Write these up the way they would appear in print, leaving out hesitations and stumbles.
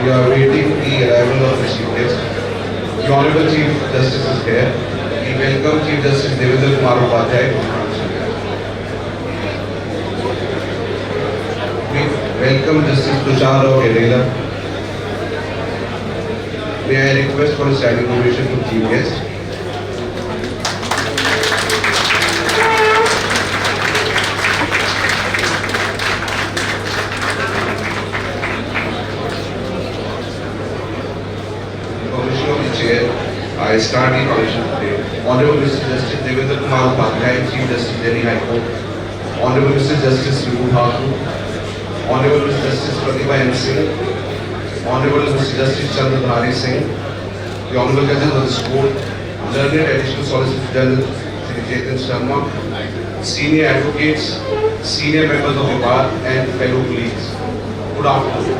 we are waiting the arrival of the Chief Guest. The Honorable Chief Justice is here. We welcome Chief Justice Devendra Kumar Upadhyay. We welcome Justice Tushar Rao Kedela. May I request for a standing ovation to Chief Guest. I start the commission today. Honorable Mr. Justice Devendra Kumar Upadhyay, Chief Justice Delhi High Court. Honorable Mr. Justice Ripu Thakur. Honorable Mr. Justice Pratibha M. Singh. Honorable Mr. Justice Chandradhari Singh. The Honorable Judges of this court. Learned Additional Solicitor General Shri Chetan Sharma. Senior advocates, senior members of the bar and fellow colleagues. Good afternoon.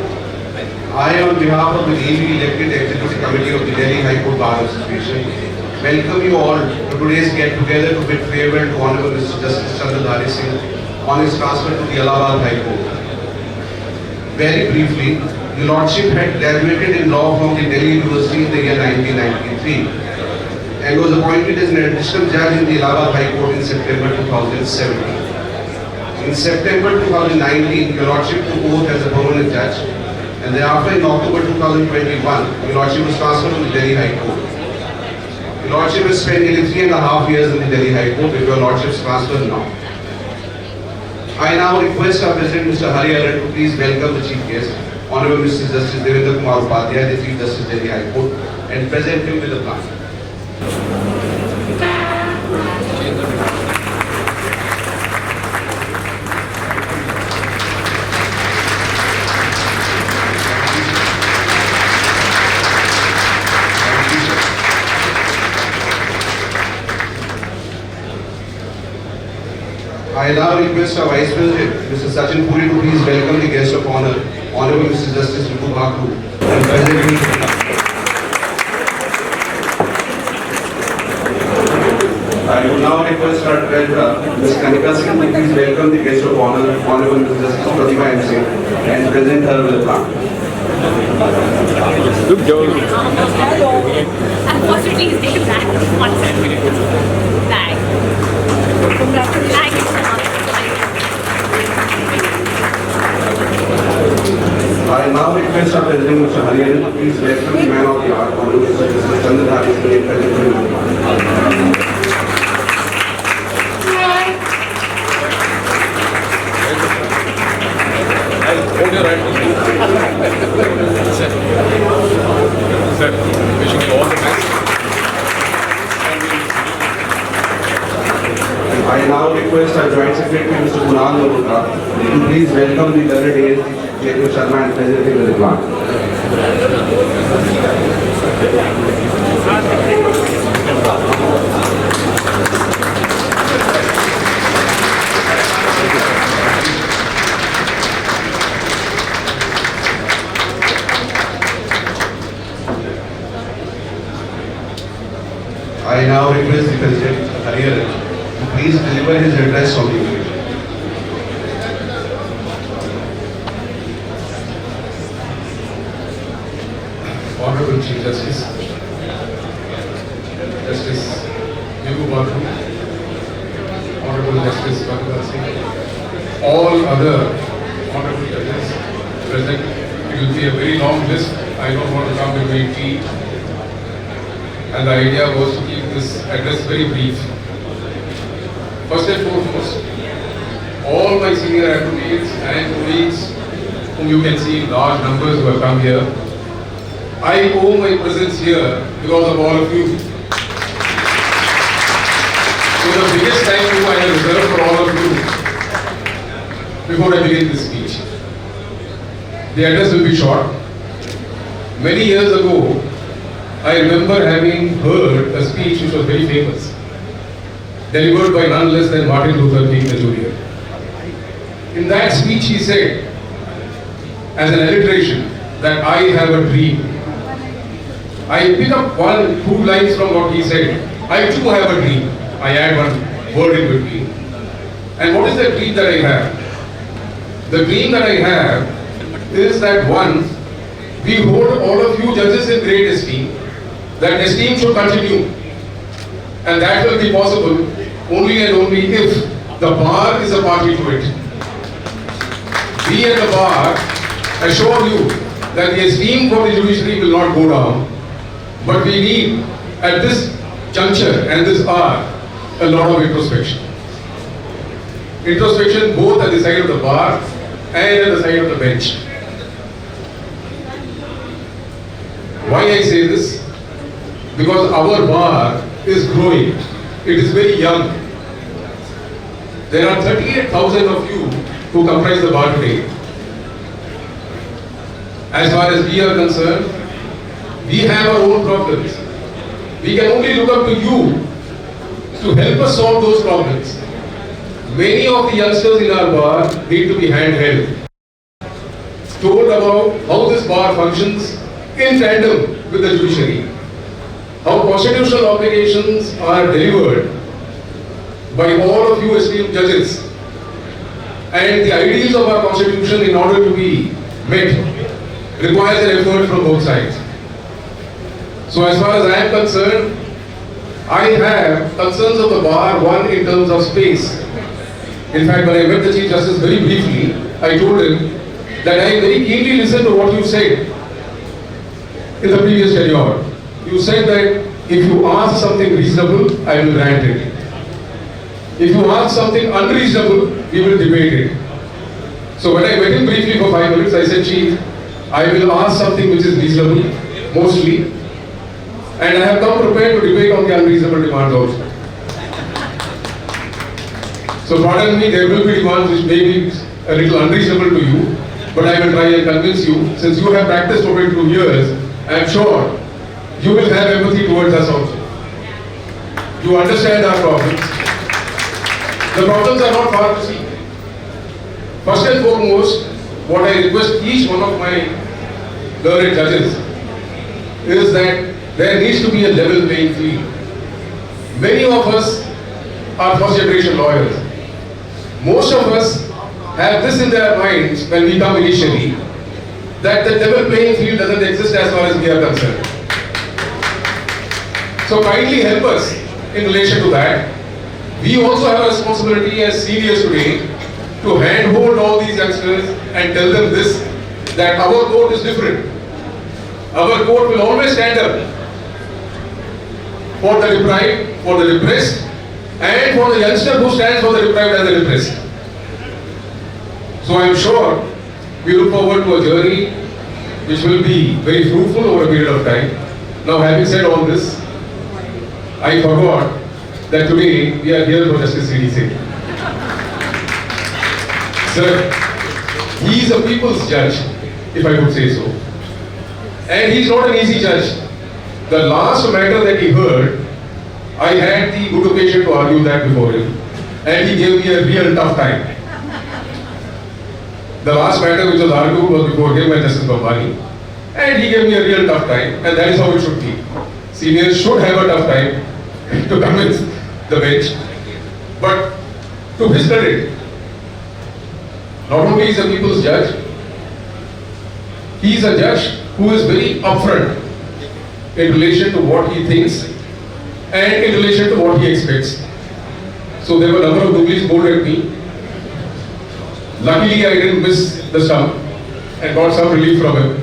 I, on behalf of the newly elected Executive Committee of the Delhi High Court Bar Association, welcome you all to today's get-together to bid farewell to Honorable Mr. Justice Chandradhari Singh on his transfer to the Allahabad High Court. Very briefly, the Lordship had graduated in law from the Delhi University in the year 1993 and was appointed as an additional judge in the Allahabad High Court in September 2017. In September 2019, your Lordship took oath as a permanent judge, and thereafter in October 2021, your Lordship was transferred to the Delhi High Court. Your Lordship has spent nearly 3.5 years in the Delhi High Court with your Lordship's transfer now. I now request our President Mr. Hari Aran to please welcome the Chief Guest, Honorable Mr. Justice Devendra Kumar Upadhyay, the Chief Justice Delhi High Court, and present him with the plant. I now request our Vice President, Mr. Sachin Puri, to please welcome the guest of honor, Honorable Mr. Justice Ripu Thakur, and present him. I would now request our Treasurer, Ms. Kanika Singh, to please welcome the guest of honor, Honorable Mr. Justice Pratibha M. Singh, and present her with the plant. Look, Joel. Unfortunately, he's taken back one second. I now request our President Mr. Hari Aran to please welcome the man of the hour, Honorable Mr. Justice Chandradhari Singh, and present him with the plant. Hold your right. Sir, wishing you all the best. I now request our Joint Secretary Mr. Kunal Malhotra to please welcome the learned ASD Chetan Sharma and present him with the plant. I now request the President Hari Aran to please deliver his address on the occasion. Honorable Chief Justice, Justice Ripu Thakur, Honorable Justice Pratibha Singh, all other honorable judges present. It will be a very long list. I don't want to come with my tea. And the idea was to keep this address very brief. First and foremost, all my senior advocates and colleagues whom you can see in large numbers who have come here, I owe my presence here because of all of you. So the biggest thank you I have reserved for all of you before I begin this speech. The address will be short. Many years ago, I remember having heard a speech which was very famous, delivered by none less than Martin Luther King Jr. In that speech he said, as an alliteration, that I have a dream. I pick up two lines from what he said. I too have a dream. I add one word in between. And what is the dream that I have? The dream that I have is that one, we hold all of you judges in great esteem. That esteem should continue. And that will be possible only and only if the bar is a party to it. We at the bar assure you that the esteem for the judiciary will not go down, but we need at this juncture and this hour a lot of introspection. Introspection both at the side of the bar and at the side of the bench. Why I say this? Because our bar is growing. It is very young. There are 38,000 of you who comprise the bar today. As far as we are concerned, we have our own problems. We can only look up to you to help us solve those problems. Many of the youngsters in our bar need to be handheld, told about how this bar functions in tandem with the judiciary, how constitutional obligations are delivered by all of you esteemed judges, and the ideals of our constitution in order to be met requires an effort from both sides. So as far as I am concerned, I have concerns of the bar, one in terms of space. In fact, when I met the Chief Justice very briefly, I told him that I very keenly listened to what you said in the previous tenure. You said that if you ask something reasonable, I will grant it. If you ask something unreasonable, we will debate it. So when I met him briefly for 5 minutes, I said, Chief, I will ask something which is reasonable, mostly, and I have come prepared to debate on the unreasonable demands also. So pardon me, there will be demands which may be a little unreasonable to you, but I will try and convince you. Since you have practiced for 22 years, I am sure you will have empathy towards us also. You understand our problems. The problems are not far to see. First and foremost, what I request each one of my learned judges is that there needs to be a level playing field. Many of us are first generation lawyers. Most of us have this in their minds when we come initially, that the level playing field doesn't exist as far as we are concerned. So kindly help us in relation to that. We also have a responsibility as seniors today to handhold all these youngsters and tell them this, that our court is different. Our court will always stand up for the deprived, for the repressed, and for the youngster who stands for the deprived and the repressed. So I am sure we look forward to a journey which will be very fruitful over a period of time. Now, having said all this, I forgot that today we are here for Justice C.D. Singh. Sir, he is a people's judge, if I would say so. And he is not an easy judge. The last matter that he heard, I had the good occasion to argue that before him, and he gave me a real tough time. The last matter which was argued was before him by Justice Bambani, and he gave me a real tough time, and that is how it should be. Seniors should have a tough time to convince the bench. But to his credit, not only is a people's judge, he is a judge who is very upfront in relation to what he thinks and in relation to what he expects. So there were a number of Dooglis bowled at me. Luckily I didn't miss the stump and got some relief from him.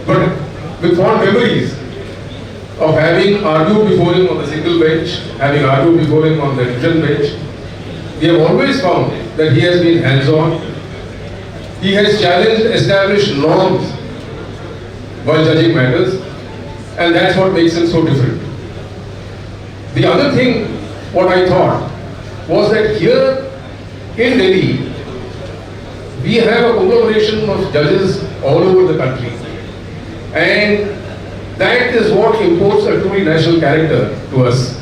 But with fond memories of having argued before him on the single bench, having argued before him on the division bench, we have always found that he has been hands-on. He has challenged established norms while judging matters, and that's what makes him so different. The other thing, what I thought, was that here in Delhi, we have a conglomeration of judges all over the country. And that is what imports a truly national character to us.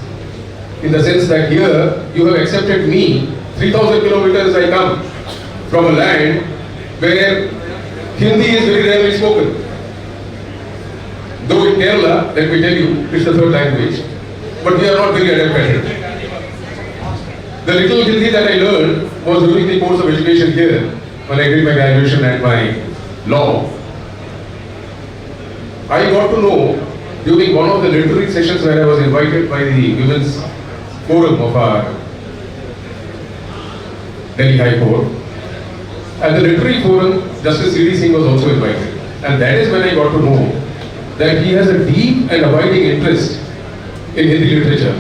In the sense that here, you have accepted me, 3,000 kilometers I come from a land where Hindi is very rarely spoken. Though in Kerala, let me tell you, it's the third language, but we are not very adept at it. The little Hindi that I learned was during the course of education here, when I did my graduation and my law. I got to know during one of the literary sessions where I was invited by the Women's Forum of our Delhi High Court. At the literary forum, Justice C.D. Singh was also invited. And that is when I got to know that he has a deep and abiding interest in Hindi literature.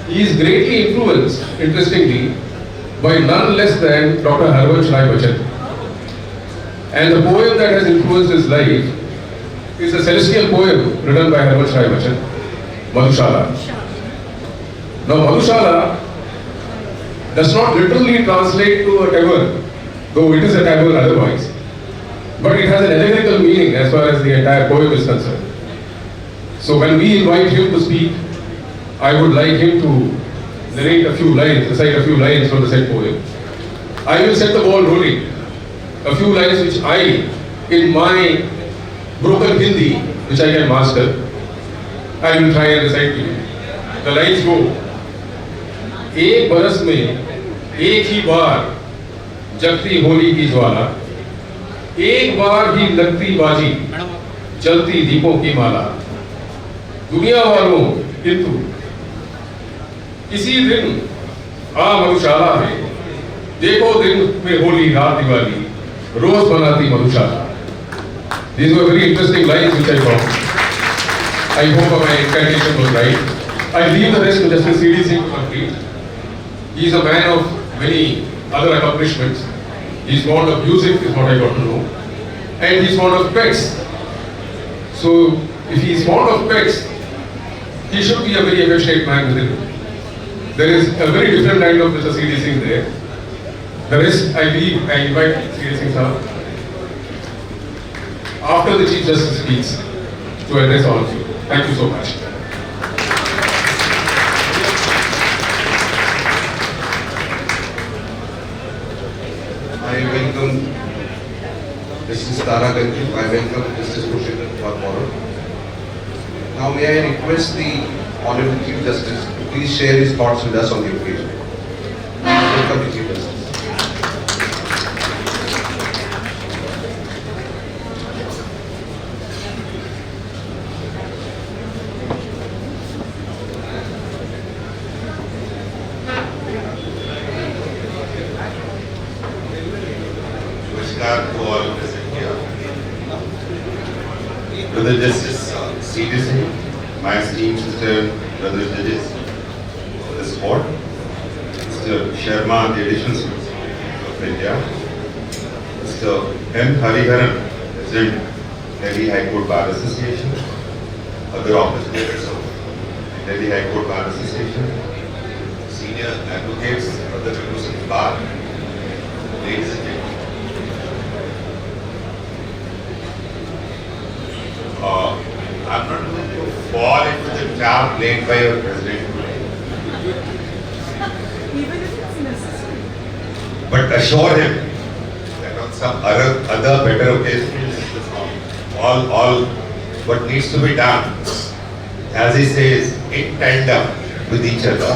He is greatly influenced, interestingly, by none less than Dr. Harvansh Rai Bachchan. And the poem that has influenced his life is a celestial poem written by Harvansh Rai Bachchan, Madhushala. Now Madhushala does not literally translate to a tavern, though it is a tavern otherwise. But it has an allegorical meaning as far as the entire poem is concerned. So when we invite him to speak, I would like him to narrate a few lines, recite a few lines from the said poem. I will set the ball rolling. A few lines which I, in my broken Hindi, which I can master, I will try and recite to you. The lines go, एक बरस में एक ही बार जगती होली की ज्वाला, एक बार ही लगती बाजी चलती दीपों की माला, दुनिया वालों किंतु किसी दिन आ मधुशाला में, देखो दिन में होली रात दिवाली रोज बनाती मधुशाला. These were very interesting lines which I found. I hope my incantation was right. I leave the rest to Justice C.D. Singh to complete. He is a man of many other accomplishments. He is fond of music, is what I got to know. And he is fond of pets. So, if he is fond of pets, he should be a very affectionate man within him. There is a very different kind of Mr. C.D. Singh there. The rest I leave, I invite C.D. Singh sir after the Chief Justice speaks to address all of you. Thank you so much. I welcome Mrs. Tara Ganju. I welcome Mrs. Pushkar Parmore. Now may I request the Honorable Chief Justice to please share his thoughts with us on the occasion. Welcome the Chief Justice. To all present here. Brother Justice C.D. Singh, my esteemed sister, brother judges of this court, Mr. Sharma, the additional Solicitor of India, Mr. M. Hariharan, President, Delhi High Court Bar Association, other office bearers of Delhi High Court Bar Association, senior advocates of the members of the bar, ladies and gentlemen. I'm not going to fall into the trap laid by your president today. Even if it's necessary. But assure him that on some other better occasions, all what needs to be done, as he says, in tandem with each other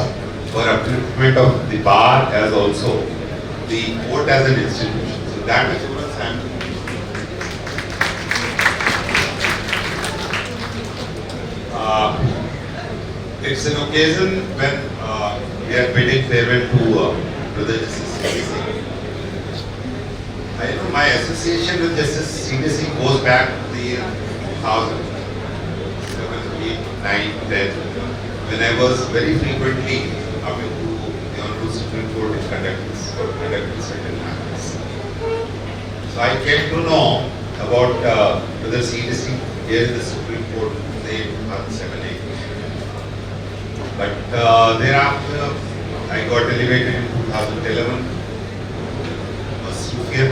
for upliftment of the bar as also the court as an institution. So that assurance I am. It's an occasion when we are bidding farewell to Brother Justice C.D. Singh. I know my association with Justice C.D. Singh goes back to the year 2000, 7, 8, 9, 10, when I was very frequently coming to the Honorable Supreme Court to conduct certain matters. So I came to know about Brother C.D. Singh here in the Supreme Court in 2007, 8. But thereafter, I got elevated in 2011. Was Sufian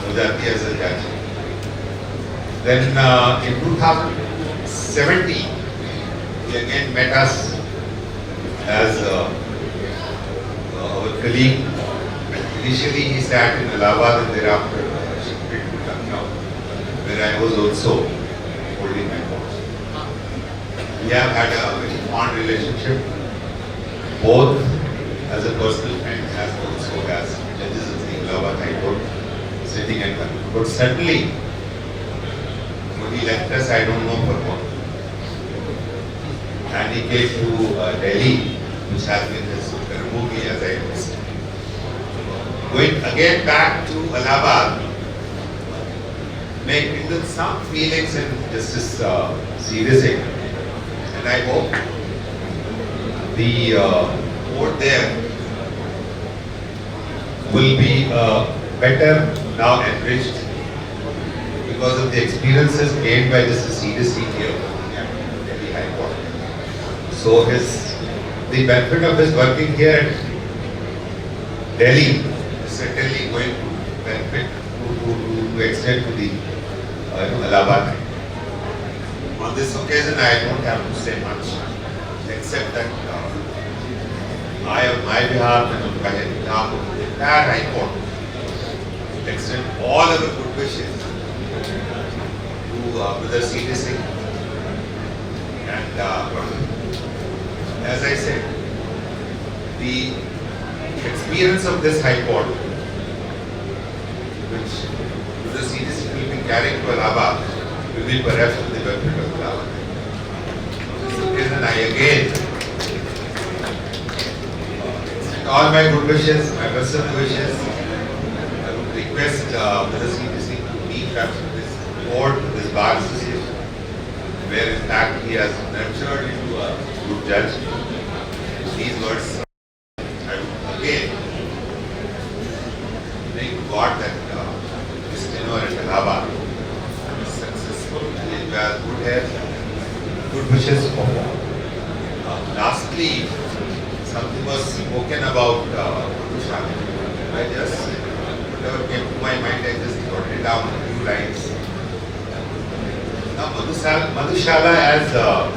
Mujati as a judge. Then in 2017, he again met us as our colleague. Initially, he sat in Allahabad and thereafter shifted to Lucknow, where I was also holding my post. We have had a very fond relationship, both as a personal friend as also as judges of the Allahabad High Court, sitting and coming. But certainly, he left us, I don't know for what. And he came to Delhi, which has been his Karmugi, as I understand. Going again back to Allahabad, may kindle some feelings in Justice C.V. Singh, and I hope the court there will be better now enriched because of the experiences gained by Justice C.V. Singh here at Delhi High Court. So the benefit of his working here at Delhi is certainly going to benefit to extend to the Allahabad. On this occasion, I don't have to say much, except that I, on my behalf and on behalf of the entire High Court, extend all our good wishes to Brother C.V. Singh. And as I said, the experience of this High Court, which Brother C.V. Singh will be carrying to Allahabad, will be perhaps to the benefit of Allahabad. On this occasion, I again extend all my good wishes, my best of wishes. I would request Brother C.V. Singh to meet up with this board, with this bar association, where in fact he has nurtured into a good judge. These words, I would again pray to God that this tenure at Allahabad is successful and we are good health, good wishes for all. Lastly, something was spoken about Madhushala. I just, whatever came to my mind, I just jotted it down a few lines. Now, Madhushala, as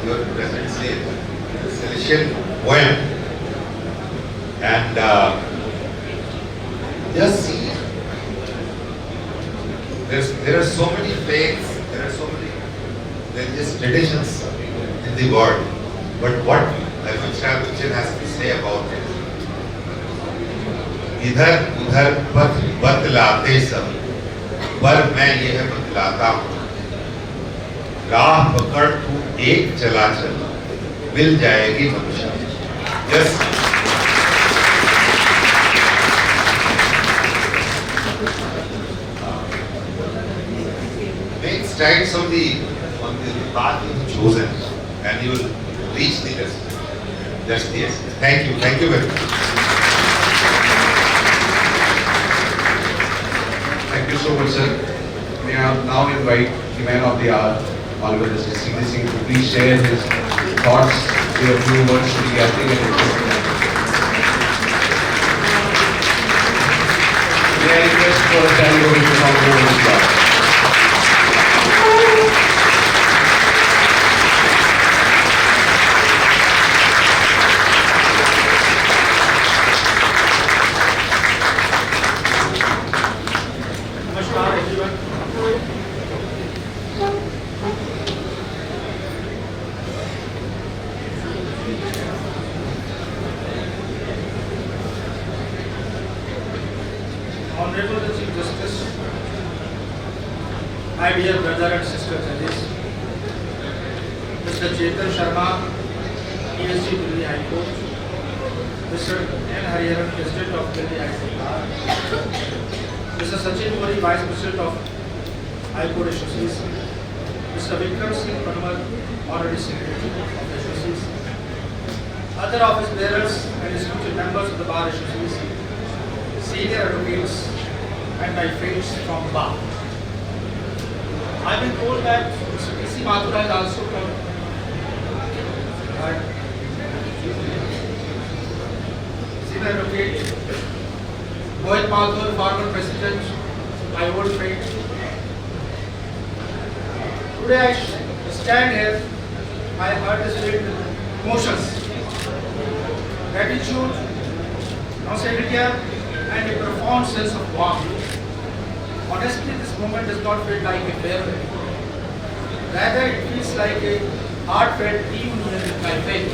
your president said, is a celestial poem. And just see, there are so many faiths, there are so many religious traditions in the world. But what Amitabh Bachchan has to say about it? इधर उधर पथ बतलाते सब, पर मैं यह बतलाता हूँ, राह पकड़ तू एक चला चल, मिल जाएगी मनुष्य. Just make strides on the path you have chosen, and you will reach the destination. That's the essence. Thank you very much. Thank you so much, sir. May I now invite the man of the hour, Honorable Justice C.V. Singh, to please share his thoughts, say a few words to the gathering and may I request for a standing ovation from the Honorable Judge. Honorable the Chief Justice, my dear brother and sister judges, Mr. Chetan Sharma, ESG Delhi High Court, Mr. N. Hariharan, President of Delhi High Court, Mr. Sachin Mori, Vice President of High Court Association, Mr. Vikram Singh Panwar, Honorary Secretary of the Association, other office bearers and executive members of the Bar Association, senior advocates, and my friends from Bar. I've been told that Mr. P.C. Mathura has also come. Senior advocate, Mohit Mathur, former president, my old friend. Today I stand here, my heart is filled with emotions, gratitude, nostalgia, and a profound sense of warmth. Honestly, this moment does not feel like a farewell. Rather, it feels like a heartfelt reunion with my faith.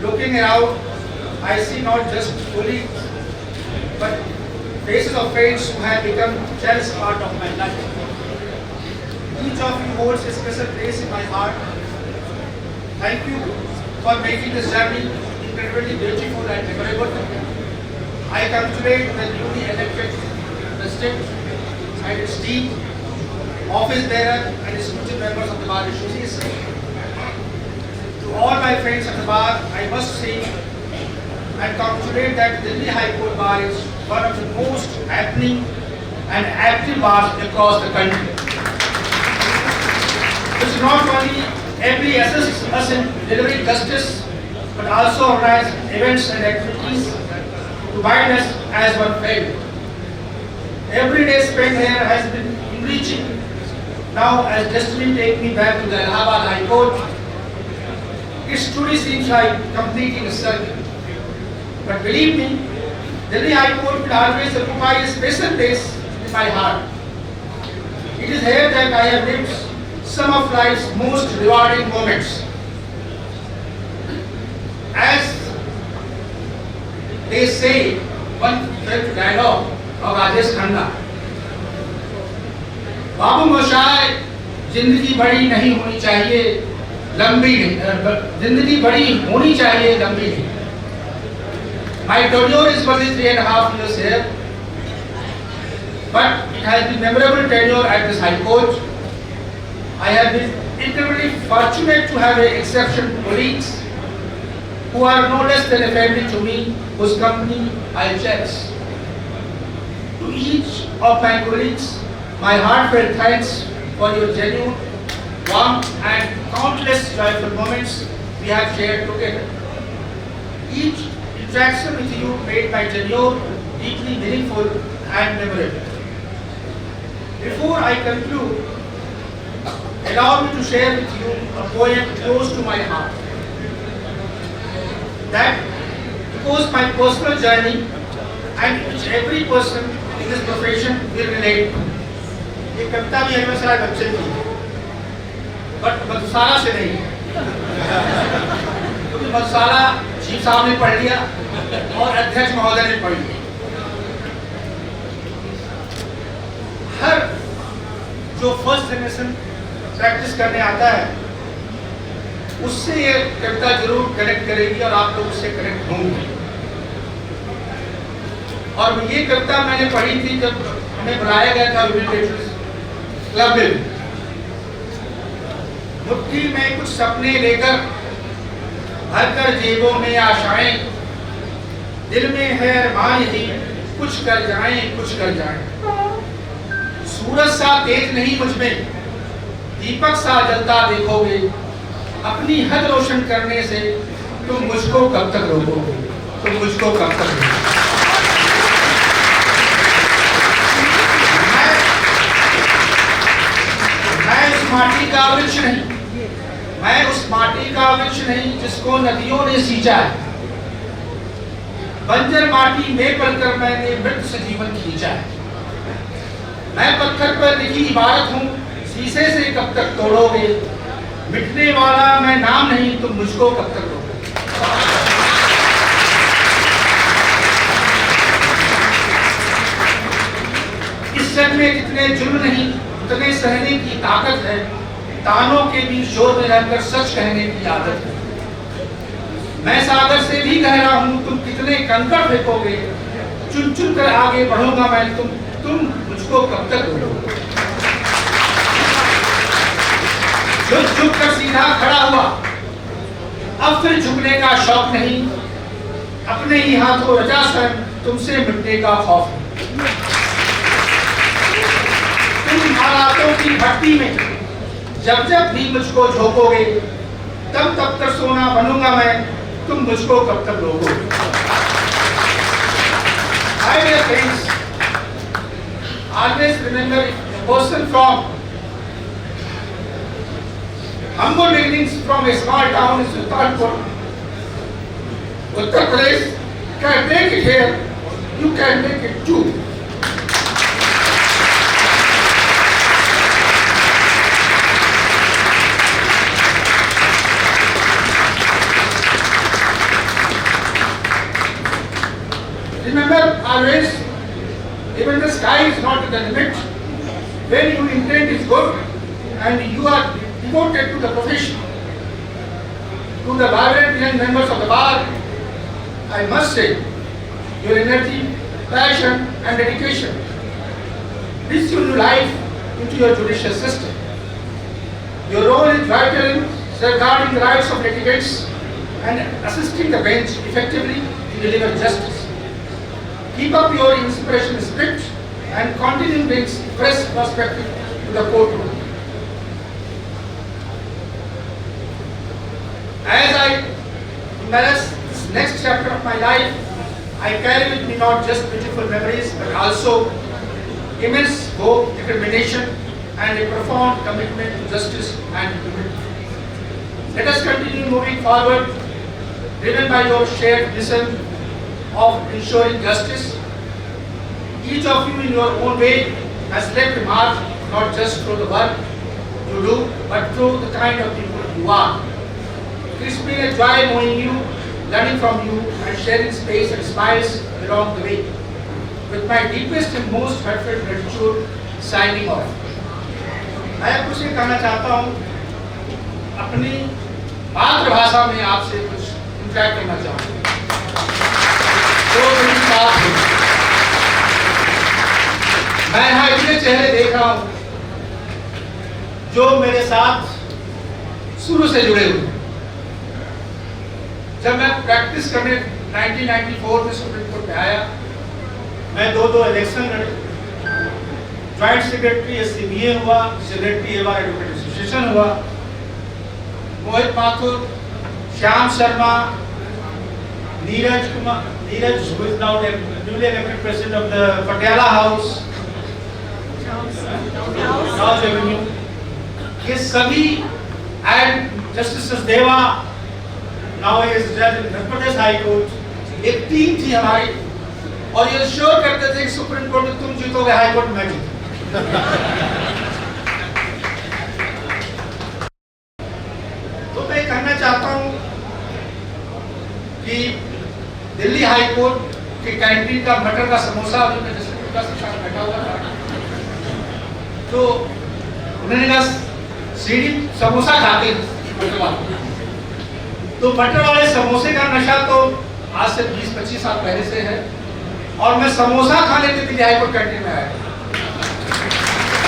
Looking around, I see not just colleagues, but faces of friends who have become cherished part of my life. each of you holds a special place in my heart. Thank you for making this journey incredibly beautiful and memorable. I congratulate the newly elected President and his team, office bearer and distinguished members of the Bar Association. To all my friends at the bar, I must say and congratulate that the Delhi High Court Bar is one of the most happening and active bars across the country. Which not only every assists us in delivering justice, but also organize events and activities to bind us as one family. Every day spent here has been enriching. Now, as destiny take me back to the Allahabad High Court, it truly seems like completing a circle. But believe me, Delhi High Court will always occupy a special place in my heart. It is here that I have lived some of life's most rewarding moments. As they say, one felt dialogue of Rajesh Khanna. बाबू मोशाय जिंदगी बड़ी नहीं होनी चाहिए, लंबी नहीं, जिंदगी बड़ी होनी चाहिए, लंबी नहीं. My tenure is only 3.5 years here, but it has been memorable tenure at this High Court. I have been incredibly fortunate to have exceptional colleagues who are no less than a family to me, whose company I cherish. To each of my colleagues, my heartfelt thanks for your genuine, warm and countless joyful moments we have shared together. Each interaction with you made my tenure deeply meaningful and memorable. Before I conclude, allow me to share with you a poem close to my heart. That because my personal journey and which every person in this profession will relate to. ये कविता भी हमेशा बच्चे की, but मधुशाला से नहीं, क्योंकि मधुशाला chief साहब ने पढ़ लिया और अध्यक्ष महोदय ने पढ़ लिया. हर जो फर्स्ट जनरेशन प्रैक्टिस करने आता है उससे ये कविता जरूर कनेक्ट करेगी और आप लोग उससे कनेक्ट होंगे. और ये कविता मैंने पढ़ी थी जब हमें बुलाया गया था क्लब में. मुट्ठी में कुछ सपने लेकर भरकर जेबों में आशाएं, दिल में है अरमान ही कुछ कर जाएं, कुछ कर जाएं. सूरज सा तेज नहीं मुझ में, दीपक सा जलता देखोगे, अपनी हद रोशन करने से तुम मुझको कब तक रोकोगे, तुम मुझको कब तक रोकोगे. मैं उस माटी का वृक्ष नहीं, मैं उस माटी का वृक्ष नहीं जिसको नदियों ने सींचा है. बंजर माटी में पलकर मैंने मृत से जीवन खींचा है. मैं पत्थर पर लिखी इबारत हूँ, शीशे से कब तक तोड़ोगे, मिटने वाला मैं नाम नहीं, तुम मुझको कब तक रोकोगे. इस जग में जितने जुल्म नहीं उतने सहने की ताकत है. तानों के भी शोर में रहकर सच कहने की आदत है. मैं सागर से भी गहरा हूँ, तुम कितने कंकड़ फेंकोगे, चुन चुन कर आगे बढ़ूंगा मैं, तुम मुझको कब तक रोकोगे. झुक कर सीधा खड़ा हुआ, अब फिर झुकने का शौक नहीं, अपने ही हाथों रचा सर तुमसे मिटने का खौफ नहीं. तुम हालातों की भट्टी में जब जब भी मुझको झोंकोगे, तब तब तक सोना बनूंगा मैं, तुम मुझको कब तक रोकोगे. My dear friends, always remember a person from humble beginnings from a small town in Sultanpur, Uttar Pradesh, can make it here, you can make it too. Remember always, even the sky is not the limit. When your intent is good, and you are devoted to the profession. To the vibrant young members of the bar, I must say, your energy, passion and dedication brings you new life into your judicial system. Your role is vital in safeguarding the rights of litigants and assisting the bench effectively to deliver justice. Keep up your inspirational spirit and continue to bring fresh perspective to the courtroom. As I embrace this next chapter of my life, I carry with me not just beautiful memories but also immense hope, determination and a profound commitment to justice and humanity. Let us continue moving forward, driven by your shared vision of ensuring justice. Each of you in your own way has left a mark not just through the work you do, but through the kind of people you are. It's been a joy knowing you, learning from you, and sharing space and smiles along the way. With my deepest and most heartfelt gratitude, signing off. मैं कुछ ये कहना चाहता हूँ, अपनी मातृभाषा में आपसे कुछ इंटरैक्ट करना चाहूँगा। तो मेरी बात है, मैं यहाँ इतने चेहरे देख रहा हूँ जो मेरे साथ शुरू से जुड़े हुए। जब मैं प्रैक्टिस करने 1994 में सुप्रीम कोर्ट में आया, मैं दो इलेक्शन लड़े, ज्वाइंट सेक्रेटरी SCBA हुआ, सेक्रेटरी एबार एडवोकेट एसोसिएशन हुआ, मोहित Mathur, Shyam Sharma, Neeraj Kumar, Neeraj who is now the newly elected president of the Patiala House, House Avenue, ये सभी and Justice Sachdeva, now he is judge in Madhya Pradesh High Court, एक team थी हमारी और ये श्योर करते थे कि सुप्रीम कोर्ट में तुम जीतोगे, हाई कोर्ट में जीतोगे। तो मैं कहना चाहता हूं कि दिल्ली हाई कोर्ट की कैंटीन का मटर का समोसा अभी मैं डिस्ट्रिक्ट का साथ बैठा हुआ था, तो उन्होंने कहा सीढ़ी समोसा खाते तो मटर वाले समोसे का नशा तो आज से 20-25 साल पहले से है और मैं समोसा खाने के लिए हाई कोर्ट कैंटीन में आया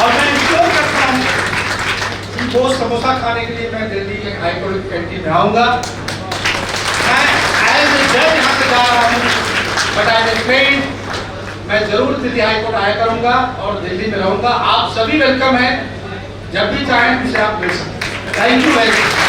और मैं इंश्योर करता हूँ कि वो समोसा खाने के लिए मैं दिल्ली के हाई कोर्ट कैंटीन में आऊँगा। मैं एज ए जज यहाँ से जा रहा हूँ, बट एज ए फ्रेंड मैं जरूर दिल्ली हाई कोर्ट आया करूँगा और दिल्ली में रहूँगा। आप सभी वेलकम हैं, जब भी चाहें मुझे आप मिल सकते हैं। Thank you very much.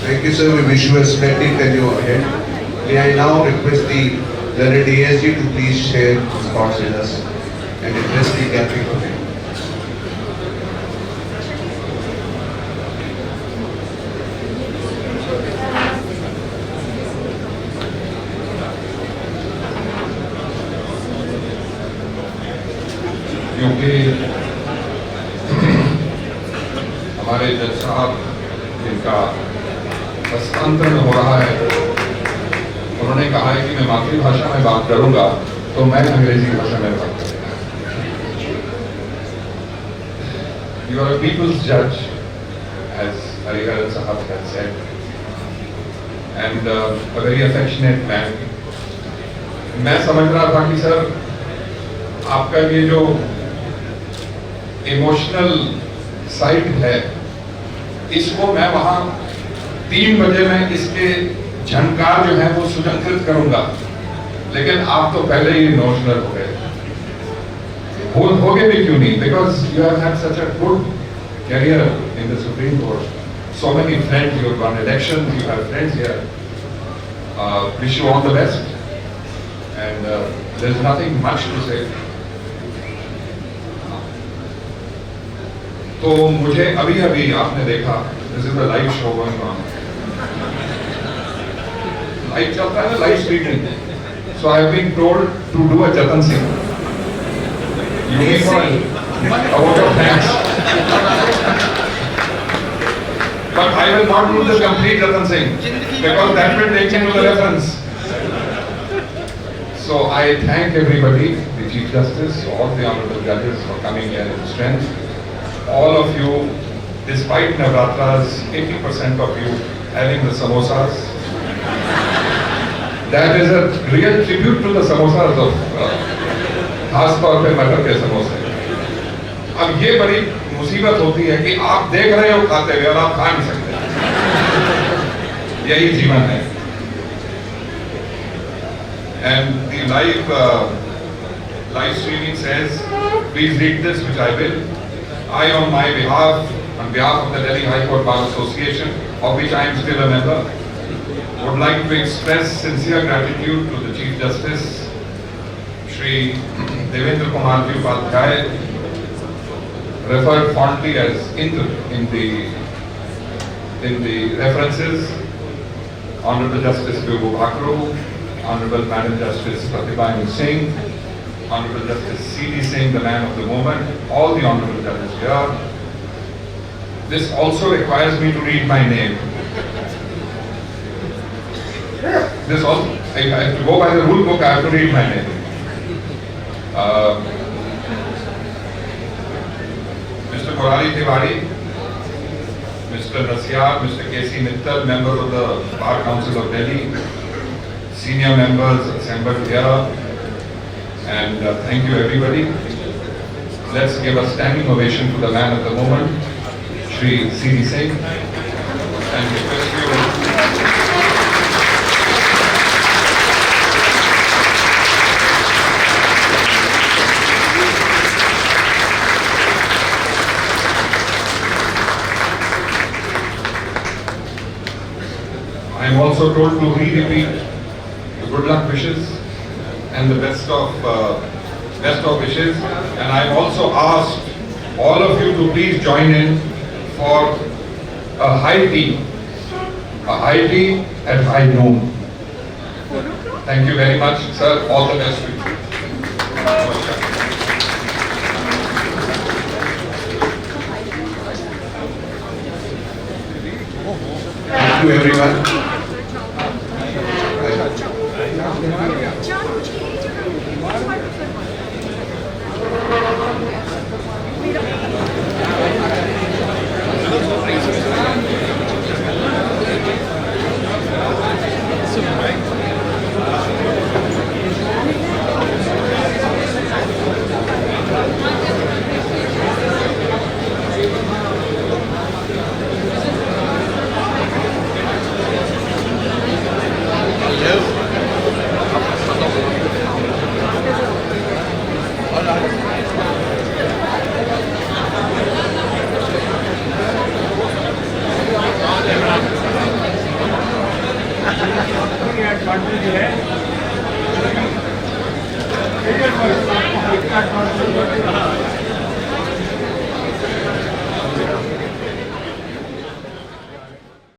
Thank you, sir. We wish you a splendid tenure ahead. May I now request the learned ASG to please share his thoughts with us and address the gathering of it. क्योंकि हमारे जज साहब जिनका हस्तांतरण हो रहा है, उन्होंने कहा है कि मैं मातृभाषा में बात करूंगा, तो मैं अंग्रेजी भाषा में बात करूंगा। You are a people's judge, as Hariharan Sahab has said, and a very affectionate man. मैं समझ रहा था कि सर आपका ये जो इमोशनल साइड है, इसको मैं वहां 3 बजे में इसके झनकार जो है वो सुजंकृत करूंगा, लेकिन आप तो पहले ही इमोशनल हो गए। हो गए भी क्यों नहीं? Because you have had such a good career in the Supreme Court, so many friends, you have won elections, you have friends here. Wish you all the best, and there's nothing much to say. तो मुझे अभी आपने देखा, this is a live show going on, live चलता है ना, live streaming. So I have been told to do a Jatan Singh. You mean for a vote of thanks. But I will not do the complete Jatan Singh because that will take me to the reference. So I thank everybody, the Chief Justice, all the honorable judges for coming here in strength. All of you, despite Navratras, 80% of you having the samosas. That is a real tribute to the samosas of खास तौर पे मटर के समोसे. अब ये बड़ी मुसीबत होती है कि आप देख रहे हो खाते हुए और आप खा नहीं सकते. यही जीवन है. And the live streaming says, please read this, which I will. I, on behalf of the Delhi High Court Bar Association, of which I am still a member, would like to express sincere gratitude to the Chief Justice, Shri Devendra Kumar Ji Upadhyay, referred fondly as Indra in the references, Honorable Justice Vibhu Bhakru, Honorable Madam Justice Pratibha Singh, Honorable Justice C.D. Singh, the man of the moment, all the honorable judges here. This also requires me to read my name. This also, I have to go by the rule book, I have to read my name. Mr. Murali Tiwari, Mr. Nasyar, Mr. K.C. Mittal, members of the Bar Council of Delhi, senior members assembled here, and thank you everybody. Let's give a standing ovation to the man of the moment, Shri C.D. Singh, and request you. I am also told to repeat the good luck wishes and the best of wishes, and I have also asked all of you to please join in for a high tea at high noon. Thank you very much, sir. All the best to you. Thank you everyone.